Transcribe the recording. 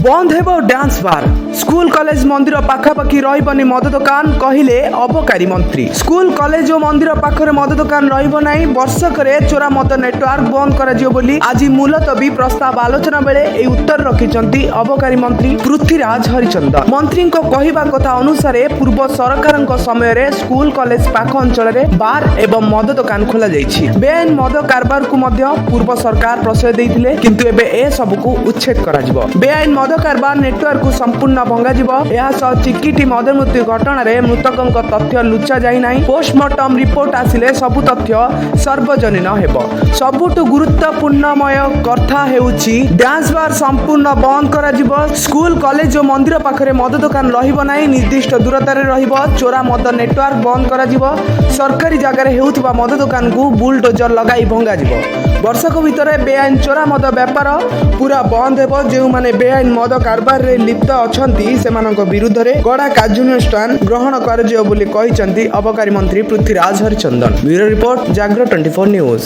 बंद हेब dance bar school college मंदिर पाखापाखि रही मद दुकान कहले अबकारी मंत्री। स्कूल कॉलेज और मंदिर पाखरे मद दुकान रही वर्षक चोरा मद नेटवर्क बंद कर आज मुलतवी प्रस्ताव आलोचना बेले ए उत्तर रखिंट अबकारी मंत्री पृथ्वीराज हरिचंदन। मंत्री कहवा कथा अनुसार पूर्व सरकार समय स्कूल कॉलेज पाख अंचल बार एवं मद दुकान खोल बेआईन मद कारबार को पूर्व सरकार प्रश्रय देते किंतु एबे ए सबको उच्छेद कर बेआईन मद कारबार नेटवर्क को संपूर्ण भंगा चिकिटी मद मृत्यु घटना मृतकों तथ्य लुचा जाए पोस्टमार्टम रिपोर्ट आसिले सबु तथ्य सार्वजनीन हेब। सबुठु गुरुत्वपूर्णमय कथा हेउछि डांस बार संपूर्ण बंद कर स्कूल कॉलेज और मंदिर पाखरे मद दुकान रहिबो नाही निर्दिष्ट दूरतार रहिबो चोरा मद नेटवर्क बंद कर सरकारी जगह हेउथिबा मद दुकान को बुलडोजर लगाई भंगा वर्षक भितर बेआईन चोरा मद व्यापार पूरा बंद हेब। जो माने बेआईन मद कारबार रे लिप्त अछंती सेमानक विरुद्ध रे कड़ा कार्यानुष्ठान ग्रहण कर अबकारी मंत्री पृथ्वीराज हरिचंदन। ब्यूरो रिपोर्ट जागरण 24 न्यूज।